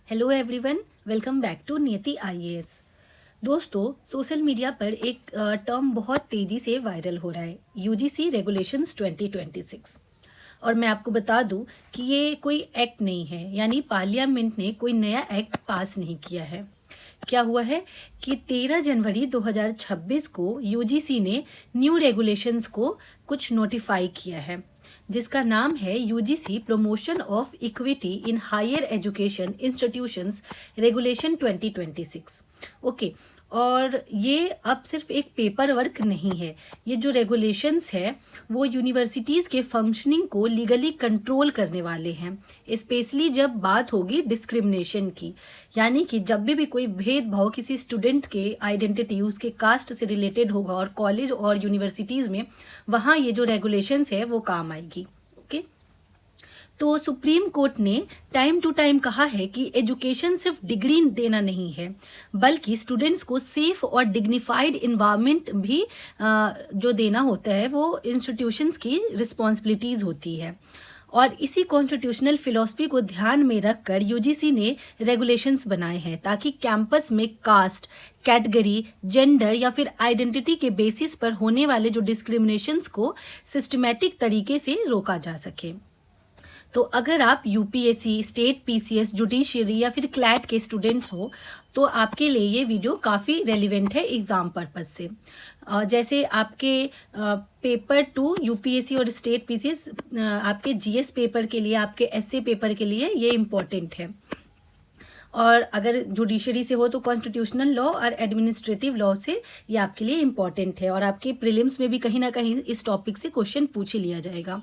Hello everyone, welcome back to Niyati IAS. दोस्तों, social media पर एक टर्म बहुत तेज़ी से वायरल हो रहा है, यूजीसी रेगुलेशंस 2026। और मैं आपको बता दूं कि ये कोई एक्ट नहीं है, यानी पार्लियामेंट ने कोई नया एक्ट पास नहीं किया है। क्या हुआ है कि 13 जनवरी 2026 को यूजीसी ने न्यू रेगुलेशंस को कुछ नोटिफाई किया है, जिसका नाम है UGC promotion of equity in higher education institutions regulation 2026। Okay, और ये अब सिर्फ एक पेपर वर्क नहीं है। ये जो रेगुलेशंस है वो यूनिवर्सिटीज़ के फंक्शनिंग को लीगली कंट्रोल करने वाले हैं, स्पेशली जब बात होगी डिस्क्रिमिनेशन की, यानी कि जब भी कोई भेदभाव किसी स्टूडेंट के आइडेंटिटी उसके कास्ट से रिलेटेड होगा और कॉलेज और यूनिवर्सिटीज़ में, वहाँ ये जो रेगुलेशंस है वो काम आएगी। ओके, तो सुप्रीम कोर्ट ने टाइम टू टाइम कहा है कि एजुकेशन सिर्फ डिग्री देना नहीं है, बल्कि स्टूडेंट्स को सेफ और डिग्निफाइड इन्वायरमेंट भी जो देना होता है वो इंस्टीट्यूशंस की रिस्पॉन्सिबिलिटीज़ होती है। और इसी कॉन्स्टिट्यूशनल फिलॉसफी को ध्यान में रखकर यूजीसी ने रेगुलेशंस बनाए हैं, ताकि कैंपस में कास्ट, कैटेगरी, जेंडर या फिर आइडेंटिटी के बेसिस पर होने वाले जो डिस्क्रिमिनेशंस को सिस्टमैटिक तरीके से रोका जा सके। तो अगर आप यूपीएससी, स्टेट पीसीएस, जुडिशियरी या फिर क्लैट के स्टूडेंट्स हो तो आपके लिए ये वीडियो काफ़ी रेलिवेंट है एग्ज़ाम पर्पज़ से। जैसे आपके पेपर 2 यूपीएससी और स्टेट पीसीएस, आपके जीएस पेपर के लिए, आपके एसए पेपर के लिए ये इम्पॉर्टेंट है। और अगर जुडिशरी से हो तो कॉन्स्टिट्यूशनल लॉ और एडमिनिस्ट्रेटिव लॉ से ये आपके लिए इम्पॉर्टेंट है, और आपके प्रीलिम्स में भी कहीं ना कहीं इस टॉपिक से क्वेश्चन पूछ ही लिया जाएगा।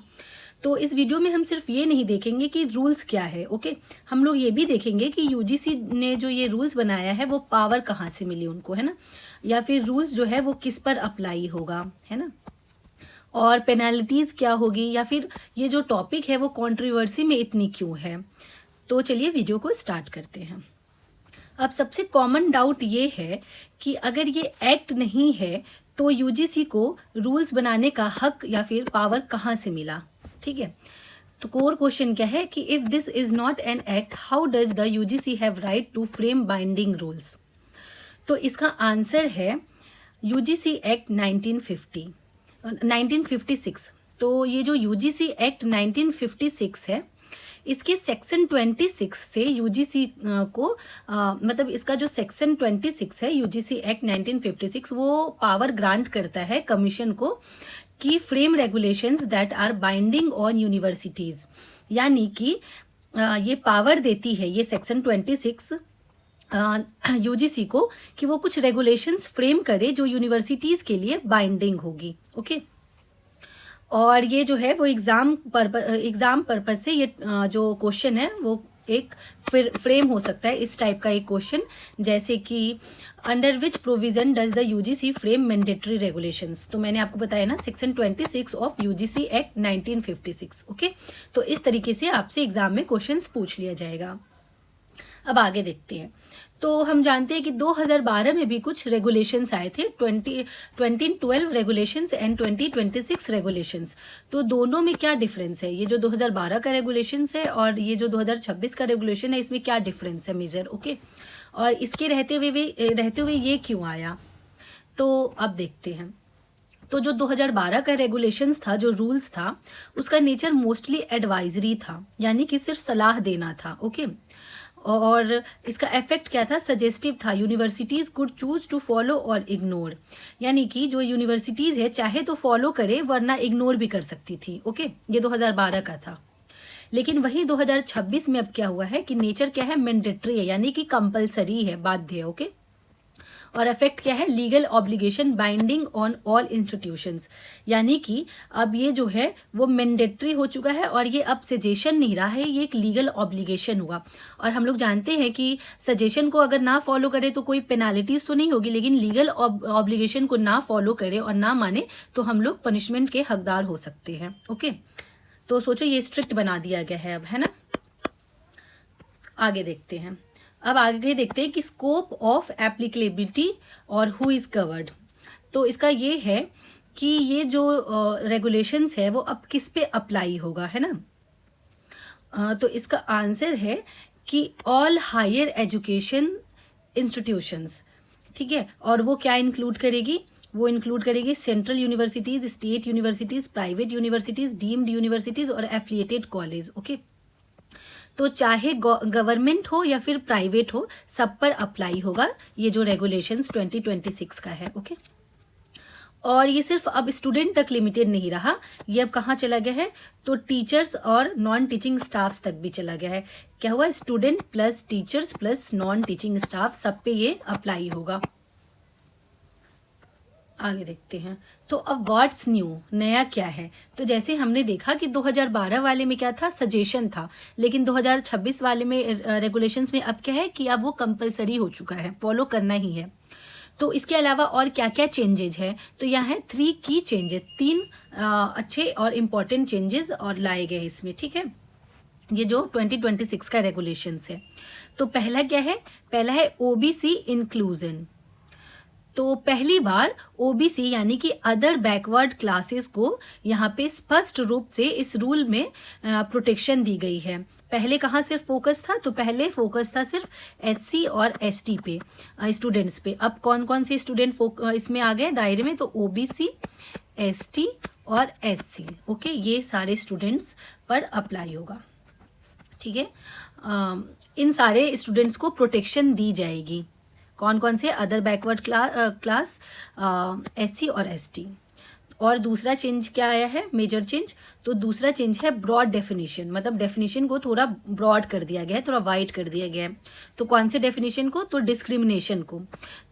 तो इस वीडियो में हम सिर्फ ये नहीं देखेंगे कि रूल्स क्या है, ओके, हम लोग ये भी देखेंगे कि यूजीसी ने जो ये रूल्स बनाया है वो पावर कहाँ से मिली उनको, है ना, या फिर रूल्स जो है वो किस पर अप्लाई होगा, है ना, और पेनाल्टीज़ क्या होगी, या फिर ये जो टॉपिक है वो कंट्रोवर्सी में इतनी क्यों है। तो चलिए वीडियो को स्टार्ट करते हैं। अब सबसे कॉमन डाउट ये है कि अगर ये एक्ट नहीं है तो यूजीसी को रूल्स बनाने का हक या फिर पावर कहाँ से मिला। ठीक है, तो कोर क्वेश्चन क्या है कि if this is not an act, how does the UGC have right to frame binding rules. तो इसका आंसर है यूजीसी एक्ट 1956। तो ये जो यूजीसी एक्ट 1956 है, इसके सेक्शन 26 से यूजीसी को मतलब इसका जो सेक्शन 26 है यूजीसी एक्ट 1956, वो पावर ग्रांट करता है कमीशन को कि frame regulations that are binding on universities, यानी कि ये पावर देती है ये सेक्शन 26 यूजीसी को कि वो कुछ रेगुलेशंस फ्रेम करे जो यूनिवर्सिटीज़ के लिए बाइंडिंग होगी। ओके, और ये जो है वो एग्ज़ाम पर्पज से ये जो क्वेश्चन है वो एक फ्रेम हो सकता है, इस टाइप का एक क्वेश्चन, जैसे कि under which provision does the UGC frame mandatory regulations. तो मैंने आपको बताया ना, section 26 of UGC act 1956। Okay, तो इस तरीके से आपसे एग्जाम में क्वेश्चंस पूछ लिया जाएगा। अब आगे देखते हैं। तो हम जानते हैं कि 2012 में भी कुछ रेगुलेशंस आए थे, 2012 रेगुलेशंस एंड 2026 रेगुलेशंस। तो दोनों में क्या डिफरेंस है, ये जो 2012 का रेगुलेशंस है और ये जो 2026 का रेगुलेशन है, इसमें क्या डिफरेंस है मेजर। ओके, और इसके रहते हुए ये क्यों आया, तो अब देखते हैं। तो जो 2012 का रेगुलेशंस था, जो रूल्स था, उसका नेचर मोस्टली एडवाइजरी था, यानी कि सिर्फ सलाह देना था। ओके, और इसका इफेक्ट क्या था, सजेस्टिव था। Universities could choose to follow और इग्नोर, यानी कि जो यूनिवर्सिटीज़ है चाहे तो फॉलो करे वरना इग्नोर भी कर सकती थी। ओके, ये 2012 का था। लेकिन वही 2026 में अब क्या हुआ है कि नेचर क्या है, मैंडेटरी है, यानी कि कंपलसरी है, बाध्य है। ओके, और इफेक्ट क्या है, legal obligation binding on all institutions, यानी कि अब ये जो है वो मैंडेटरी हो चुका है और ये अब सजेशन नहीं रहा है, ये एक लीगल ऑब्लिगेशन हुआ। और हम लोग जानते हैं कि सजेशन को अगर ना फॉलो करे तो कोई पेनाल्टीज तो नहीं होगी, लेकिन लीगल ऑब्लिगेशन को ना फॉलो करे और ना माने तो हम लोग पनिशमेंट के हकदार हो सकते हैं। ओके, तो सोचो ये स्ट्रिक्ट बना दिया गया है अब, है ना। आगे देखते हैं। अब आगे देखते हैं कि स्कोप ऑफ एप्लीकेबिलिटी और हु इज़ कवर्ड। तो इसका ये है कि ये जो रेगुलेशंस है वो अब किस पे अप्लाई होगा, है ना। तो इसका आंसर है कि ऑल हायर एजुकेशन इंस्टीट्यूशंस, ठीक है, और वो क्या इंक्लूड करेगी, वो इंक्लूड करेगी central universities, state universities, private universities, deemed universities और एफिलिएटेड कॉलेज। ओके, तो चाहे गवर्नमेंट हो या फिर प्राइवेट हो, सब पर अप्लाई होगा ये जो रेगुलेशंस 2026 का है। ओके, और ये सिर्फ अब स्टूडेंट तक लिमिटेड नहीं रहा, ये अब कहाँ चला गया है, तो टीचर्स और नॉन टीचिंग स्टाफ्स तक भी चला गया है। क्या हुआ, student plus teachers plus non teaching staff, सब पे ये अप्लाई होगा। आगे देखते हैं। तो अब व्हाट्स न्यू, नया क्या है, तो जैसे हमने देखा कि 2012 वाले में क्या था, सजेशन था, लेकिन 2026 वाले में रेगुलेशंस में अब क्या है कि अब वो कंपलसरी हो चुका है, फॉलो करना ही है। तो इसके अलावा और क्या क्या चेंजेज है, तो यहाँ है 3 की चेंजेस, 3 अच्छे और इम्पॉर्टेंट चेंजेस और लाए गए इसमें। ठीक है, ये जो 2026 का रेगुलेशंस है। तो पहला क्या है, पहला है ओबीसी इंक्लूजन। तो पहली बार ओबीसी यानी कि अदर बैकवर्ड क्लासेस को यहाँ पे स्पष्ट रूप से इस रूल में प्रोटेक्शन दी गई है। पहले कहाँ सिर्फ फोकस था, तो पहले फोकस था सिर्फ एससी और एसटी पे, स्टूडेंट्स पे। अब कौन कौन से स्टूडेंट इसमें आ गए दायरे में, तो ओबीसी, एसटी और एससी। ओके, ये सारे स्टूडेंट्स पर अप्लाई होगा। ठीक है, इन सारे स्टूडेंट्स को प्रोटेक्शन दी जाएगी। कौन कौन से, अदर बैकवर्ड क्लास, एससी और एसटी। और दूसरा चेंज क्या आया है, मेजर चेंज, तो दूसरा चेंज है ब्रॉड डेफिनेशन, मतलब डेफिनेशन को थोड़ा ब्रॉड कर दिया गया है, थोड़ा वाइड कर दिया गया है। तो कौन से डेफिनेशन को, तो डिस्क्रिमिनेशन को।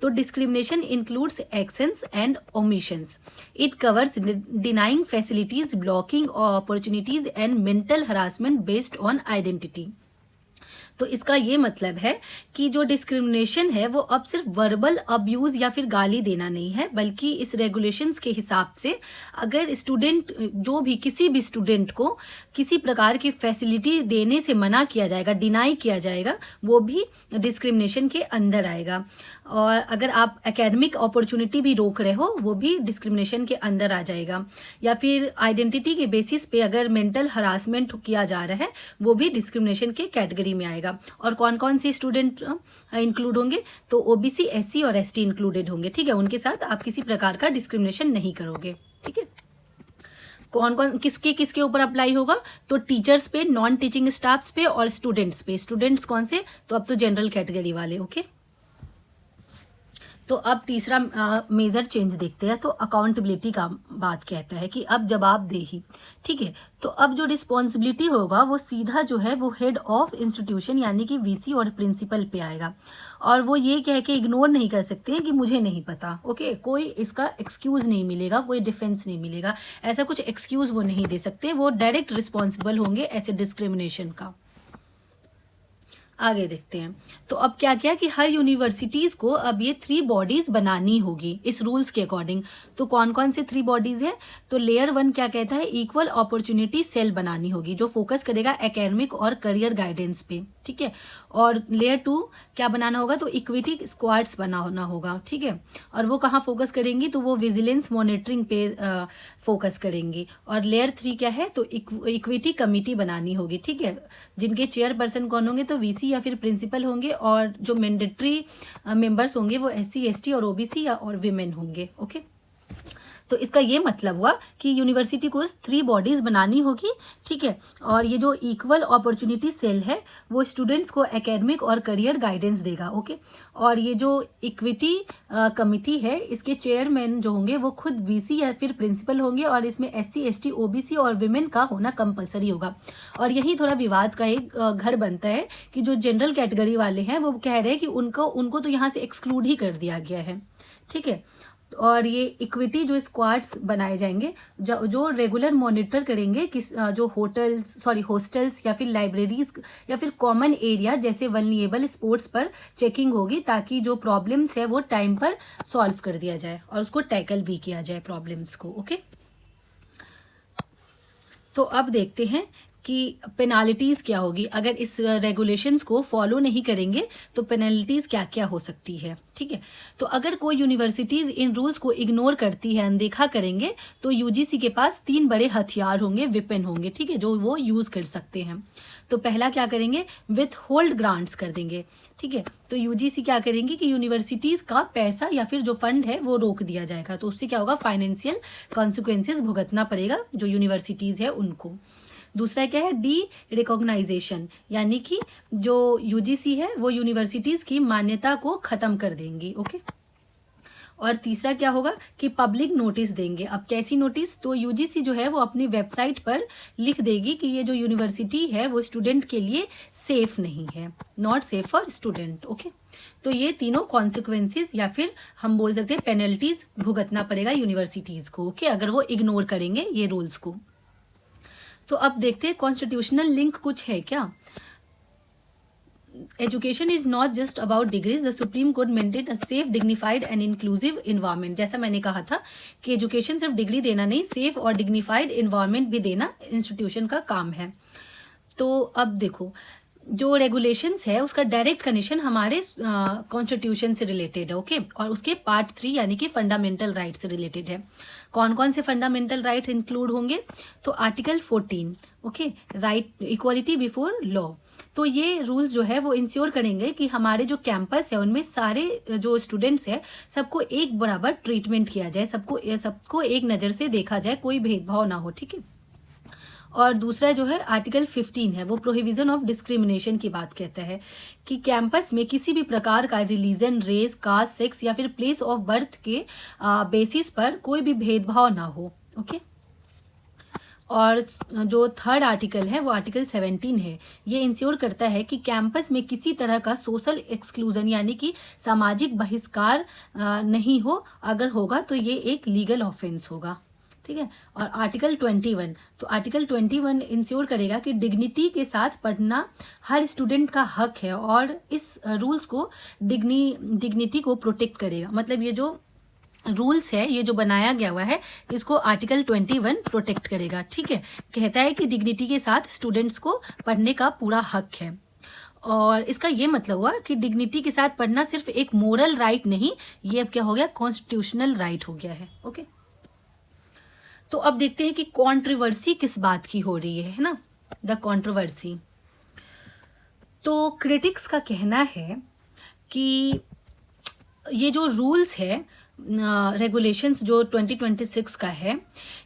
तो discrimination includes actions and omissions, it covers denying facilities, blocking opportunities and mental harassment based on identity. तो इसका ये मतलब है कि जो डिस्क्रिमिनेशन है वो अब सिर्फ वर्बल अब्यूज या फिर गाली देना नहीं है, बल्कि इस रेगुलेशंस के हिसाब से अगर स्टूडेंट, जो भी किसी भी स्टूडेंट को किसी प्रकार की फैसिलिटी देने से मना किया जाएगा, डिनाई किया जाएगा, वो भी डिस्क्रिमिनेशन के अंदर आएगा। और अगर आप एकेडमिक अपॉर्चुनिटी भी रोक रहे हो, वो भी डिस्क्रिमिनेशन के अंदर आ जाएगा। या फिर आइडेंटिटी के बेसिस पे अगर मेंटल हरासमेंट किया जा रहा है, वो भी डिस्क्रिमिनेशन के कैटेगरी में आएगा। और कौन कौन से स्टूडेंट इंक्लूड होंगे, तो ओबीसी, एससी और एसटी इंक्लूडेड होंगे। ठीक है, उनके साथ आप किसी प्रकार का डिस्क्रिमिनेशन नहीं करोगे। ठीक है, कौन कौन किसके किसके ऊपर अप्लाई होगा, तो टीचर्स पे, नॉन टीचिंग स्टाफ्स पे और स्टूडेंट्स पे। स्टूडेंट्स कौन से, तो अब तो जनरल कैटेगरी वाले। ओके, तो अब तीसरा मेजर चेंज देखते हैं। तो अकाउंटेबिलिटी का बात कहता है कि अब जवाबदेही। ठीक है, तो अब जो रिस्पॉन्सिबिलिटी होगा वो सीधा जो है वो हेड ऑफ इंस्टीट्यूशन यानी कि वीसी और प्रिंसिपल पे आएगा। और वो ये कह के इग्नोर नहीं कर सकते हैं कि मुझे नहीं पता। ओके, कोई इसका एक्सक्यूज नहीं मिलेगा, कोई डिफेंस नहीं मिलेगा, ऐसा कुछ एक्सक्यूज वो नहीं दे सकते। वो डायरेक्ट रिस्पॉन्सिबल होंगे ऐसे डिस्क्रिमिनेशन का। आगे देखते हैं। तो अब क्या क्या कि हर यूनिवर्सिटीज को अब ये 3 बॉडीज बनानी होगी इस रूल्स के अकॉर्डिंग। तो कौन कौन से 3 बॉडीज है, तो लेयर 1 क्या कहता है, इक्वल अपॉर्चुनिटी सेल बनानी होगी जो फोकस करेगा एकेडमिक और करियर गाइडेंस पे। ठीक है, और लेयर 2 क्या बनाना होगा, तो इक्विटी स्क्वाड्स बनाना होगा। ठीक है, और वो कहाँ फोकस करेंगी, तो वो विजिलेंस मॉनिटरिंग पे फोकस करेंगी। और लेयर 3 क्या है, तो इक्विटी कमिटी बनानी होगी। ठीक है, जिनके चेयरपर्सन कौन होंगे, तो वीसी या फिर प्रिंसिपल होंगे, और जो मैंडेटरी मेंबर्स होंगे वो एससी, एसटी और ओबीसी और विमेन होंगे। ओके, तो इसका ये मतलब हुआ कि यूनिवर्सिटी को 3 बॉडीज बनानी होगी। ठीक है, और ये जो इक्वल अपॉर्चुनिटी सेल है वो स्टूडेंट्स को एकेडमिक और करियर गाइडेंस देगा। ओके, और ये जो इक्विटी कमिटी है इसके चेयरमैन जो होंगे वो खुद वीसी या फिर प्रिंसिपल होंगे, और इसमें एससी, एसटी, ओबीसी और विमेन का होना कंपलसरी होगा। और यही थोड़ा विवाद का एक घर बनता है कि जो जनरल कैटेगरी वाले हैं वो कह रहे हैं कि उनको तो यहाँ से एक्सक्लूड ही कर दिया गया है। ठीक है, और ये इक्विटी जो स्क्वाड्स बनाए जाएंगे जो रेगुलर मॉनिटर करेंगे किस जो हॉस्टल्स या फिर लाइब्रेरीज या फिर कॉमन एरिया जैसे वल्निएबल स्पोर्ट्स पर चेकिंग होगी, ताकि जो प्रॉब्लम्स है वो टाइम पर सॉल्व कर दिया जाए और उसको टैकल भी किया जाए प्रॉब्लम्स को। ओके, तो अब देखते हैं कि पेनाल्टीज़ क्या होगी, अगर इस रेगुलेशंस को फॉलो नहीं करेंगे तो पेनल्टीज़ क्या क्या हो सकती है, ठीक है। तो अगर कोई यूनिवर्सिटीज़ इन रूल्स को इग्नोर करती है, अनदेखा करेंगे, तो यूजीसी के पास 3 बड़े हथियार होंगे, वेपन होंगे, ठीक है, जो वो यूज़ कर सकते हैं। तो पहला क्या करेंगे, विथ होल्ड ग्रांट्स कर देंगे, ठीक है। तो यूजीसी क्या करेंगे कि यूनिवर्सिटीज़ का पैसा या फिर जो फंड है वो रोक दिया जाएगा, तो उससे क्या होगा, फाइनेंशियल कॉन्सिक्वेंसेस भुगतना पड़ेगा जो यूनिवर्सिटीज़ है उनको। दूसरा क्या है, डी रिकॉग्नाइजेशन, यानी कि जो यूजीसी है वो यूनिवर्सिटीज़ की मान्यता को ख़त्म कर देंगी, ओके। और तीसरा क्या होगा कि पब्लिक नोटिस देंगे। अब कैसी नोटिस, तो यूजीसी जो है वो अपनी वेबसाइट पर लिख देगी कि ये जो यूनिवर्सिटी है वो स्टूडेंट के लिए सेफ नहीं है, not safe for student, okay. तो ये तीनों कॉन्सिक्वेंसेस या फिर हम बोल सकते हैं पेनल्टीज भुगतना पड़ेगा यूनिवर्सिटीज़ को, ओके, अगर वो इग्नोर करेंगे ये रूल्स को। तो अब देखते हैं कॉन्स्टिट्यूशनल लिंक कुछ है क्या। Education is not just about degrees, the supreme court maintain a safe, dignified and inclusive environment. जैसा मैंने कहा था कि एजुकेशन सिर्फ डिग्री देना नहीं, सेफ और डिग्निफाइड इन्वायरमेंट भी देना इंस्टीट्यूशन का काम है। तो अब देखो, जो रेगुलेशंस है उसका डायरेक्ट कनेक्शन हमारे कॉन्स्टिट्यूशन से रिलेटेड है, ओके, और उसके पार्ट 3 यानी कि फंडामेंटल राइट से रिलेटेड है। कौन कौन से फंडामेंटल राइट्स इंक्लूड होंगे, तो article 14, okay, right equality before law. तो ये रूल्स जो है वो इंश्योर करेंगे कि हमारे जो कैंपस है उनमें सारे जो स्टूडेंट्स हैं सबको एक बराबर ट्रीटमेंट किया जाए, सबको एक नज़र से देखा जाए, कोई भेदभाव ना हो, ठीक है। और दूसरा जो है आर्टिकल 15 है, वो प्रोहिबिशन ऑफ डिस्क्रिमिनेशन की बात कहता है कि कैंपस में किसी भी प्रकार का रिलीजन, रेस, कास्ट, सेक्स या फिर प्लेस ऑफ बर्थ के बेसिस पर कोई भी भेदभाव ना हो, ओके। और जो थर्ड आर्टिकल है वो आर्टिकल 17 है, ये इंश्योर करता है कि कैंपस में किसी तरह का सोशल एक्सक्लूजन यानी कि सामाजिक बहिष्कार नहीं हो, अगर होगा तो ये एक लीगल ऑफेंस होगा, ठीक है। और आर्टिकल 21, तो आर्टिकल 21 इंश्योर करेगा कि डिग्निटी के साथ पढ़ना हर स्टूडेंट का हक है और इस रूल्स को डिग्निटी को प्रोटेक्ट करेगा। मतलब ये जो रूल्स है, ये जो बनाया गया हुआ है, इसको आर्टिकल 21 प्रोटेक्ट करेगा, ठीक है। कहता है कि डिग्निटी के साथ स्टूडेंट्स को पढ़ने का पूरा हक है। और इसका ये मतलब हुआ कि डिग्निटी के साथ पढ़ना सिर्फ एक मोरल राइट नहीं, ये अब क्या हो गया, कॉन्स्टिट्यूशनल राइट हो गया है, ओके। तो अब देखते हैं कि कंट्रोवर्सी किस बात की हो रही है ना, द कंट्रोवर्सी। तो क्रिटिक्स का कहना है कि ये जो रूल्स है, रेगुलेशंस जो 2026 का है,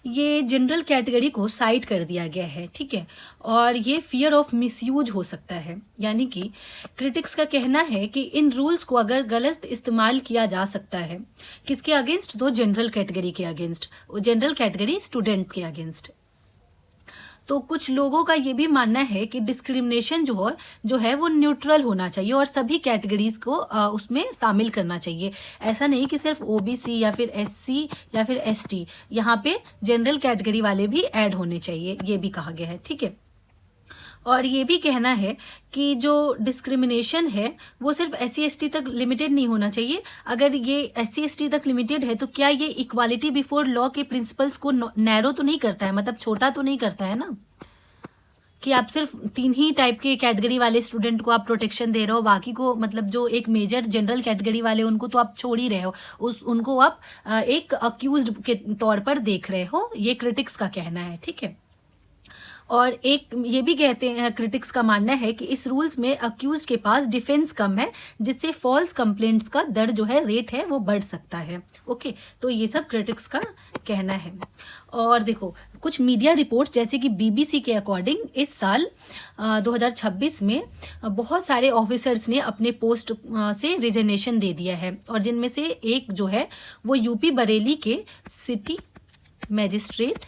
ये जनरल कैटेगरी को साइड कर दिया गया है, ठीक है। और ये फियर ऑफ मिसयूज हो सकता है, यानी कि क्रिटिक्स का कहना है कि इन रूल्स को अगर गलत इस्तेमाल किया जा सकता है, किसके अगेंस्ट, तो जनरल कैटेगरी के अगेंस्ट, जनरल कैटेगरी स्टूडेंट के अगेंस्ट। तो कुछ लोगों का ये भी मानना है कि डिस्क्रिमिनेशन जो है वो न्यूट्रल होना चाहिए और सभी कैटेगरीज को उसमें शामिल करना चाहिए। ऐसा नहीं कि सिर्फ ओबीसी या फिर एससी या फिर एसटी, यहाँ पे जनरल कैटेगरी वाले भी ऐड होने चाहिए, ये भी कहा गया है, ठीक है। और ये भी कहना है कि जो डिस्क्रिमिनेशन है वो सिर्फ SC/ST तक लिमिटेड नहीं होना चाहिए। अगर ये SC/ST तक लिमिटेड है तो क्या ये इक्वालिटी बिफोर लॉ के प्रिंसिपल्स को नैरो तो नहीं करता है, मतलब छोटा तो नहीं करता है ना, कि आप सिर्फ 3 ही टाइप के कैटेगरी वाले स्टूडेंट को आप प्रोटेक्शन दे रहे हो, बाकी को मतलब जो एक मेजर जनरल कैटेगरी वाले उनको तो आप छोड़ ही रहे हो, उनको आप एक अक्यूज्ड के तौर पर देख रहे हो, ये क्रिटिक्स का कहना है, ठीक है। और एक ये भी कहते हैं, क्रिटिक्स का मानना है कि इस रूल्स में अक्यूज के पास डिफेंस कम है, जिससे फॉल्स कंप्लेंट्स का दर जो है, रेट है, वो बढ़ सकता है, ओके। तो ये सब क्रिटिक्स का कहना है। और देखो कुछ मीडिया रिपोर्ट्स जैसे कि BBC के अकॉर्डिंग इस साल 2026 में बहुत सारे ऑफिसर्स ने अपने पोस्ट से रिजिग्नेशन दे दिया है, और जिनमें से एक जो है वो यूपी बरेली के सिटी मैजिस्ट्रेट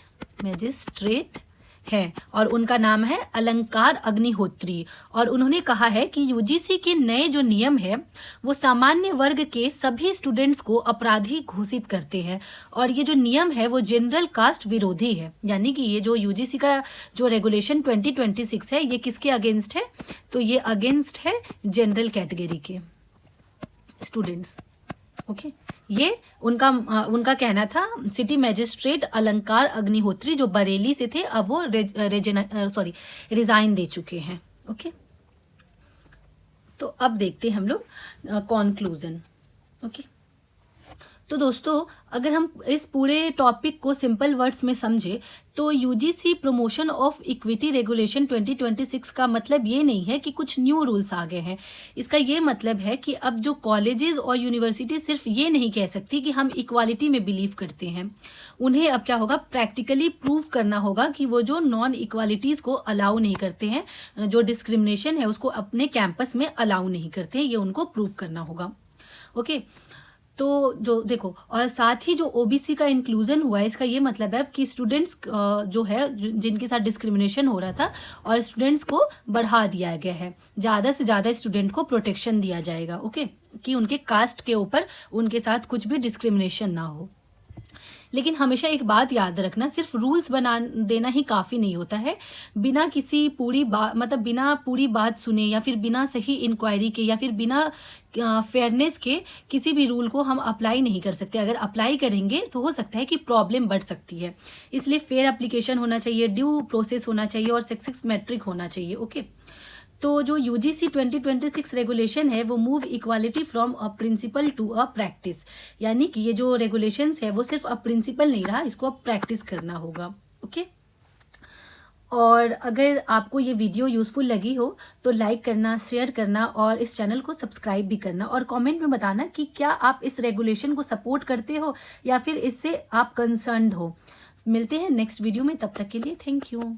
है और उनका नाम है अलंकार अग्निहोत्री। और उन्होंने कहा है कि यूजीसी के नए जो नियम है वो सामान्य वर्ग के सभी स्टूडेंट्स को अपराधी घोषित करते हैं, और ये जो नियम है वो जनरल कास्ट विरोधी है। यानी कि ये जो यूजीसी का जो रेगुलेशन 2026 है, ये किसके अगेंस्ट है, तो ये अगेंस्ट है जनरल कैटेगरी के स्टूडेंट्स। ओके, ये उनका कहना था। सिटी मैजिस्ट्रेट अलंकार अग्निहोत्री जो बरेली से थे, अब वो रिजाइन दे चुके हैं। ओके, तो अब देखते हैं हम लोग कॉन्क्लूजन। ओके, तो दोस्तों अगर हम इस पूरे टॉपिक को सिंपल वर्ड्स में समझे तो UGC promotion of equity regulation 2026 का मतलब ये नहीं है कि कुछ न्यू रूल्स आ गए हैं। इसका ये मतलब है कि अब जो कॉलेजेस और यूनिवर्सिटी सिर्फ ये नहीं कह सकती कि हम इक्वालिटी में बिलीव करते हैं, उन्हें अब क्या होगा, प्रैक्टिकली प्रूव करना होगा कि वो जो नॉन इक्वालिटीज़ को अलाउ नहीं करते हैं, जो डिस्क्रिमिनेशन है उसको अपने कैंपस में अलाउ नहीं करते हैं, ये उनको प्रूव करना होगा। ओके, तो जो देखो, और साथ ही जो ओबीसी का इंक्लूजन हुआ है, इसका ये मतलब है कि स्टूडेंट्स जो है जिनके साथ डिस्क्रिमिनेशन हो रहा था, और स्टूडेंट्स को बढ़ा दिया गया है, ज़्यादा से ज़्यादा स्टूडेंट को प्रोटेक्शन दिया जाएगा। ओके, कि उनके कास्ट के ऊपर उनके साथ कुछ भी डिस्क्रिमिनेशन ना हो। लेकिन हमेशा एक बात याद रखना, सिर्फ रूल्स बना देना ही काफ़ी नहीं होता है। बिना किसी पूरी बात, मतलब बिना पूरी बात सुने, या फिर बिना सही इंक्वायरी के, या फिर बिना फेयरनेस के किसी भी रूल को हम अप्लाई नहीं कर सकते। अगर अप्लाई करेंगे तो हो सकता है कि प्रॉब्लम बढ़ सकती है। इसलिए फेयर एप्लीकेशन होना चाहिए, ड्यू प्रोसेस होना चाहिए, और सक्सेस मैट्रिक होना चाहिए। ओके, तो जो यूजीसी 2026 रेगुलेशन है वो move equality from a principle to a practice, यानी कि ये जो रेगुलेशंस है वो सिर्फ अ प्रिंसिपल नहीं रहा, इसको अब प्रैक्टिस करना होगा। ओके, और अगर आपको ये वीडियो यूज़फुल लगी हो तो लाइक करना, शेयर करना, और इस चैनल को सब्सक्राइब भी करना, और कमेंट में बताना कि क्या आप इस रेगुलेशन को सपोर्ट करते हो या फिर इससे आप कंसर्न्ड हो। मिलते हैं नेक्स्ट वीडियो में, तब तक के लिए थैंक यू।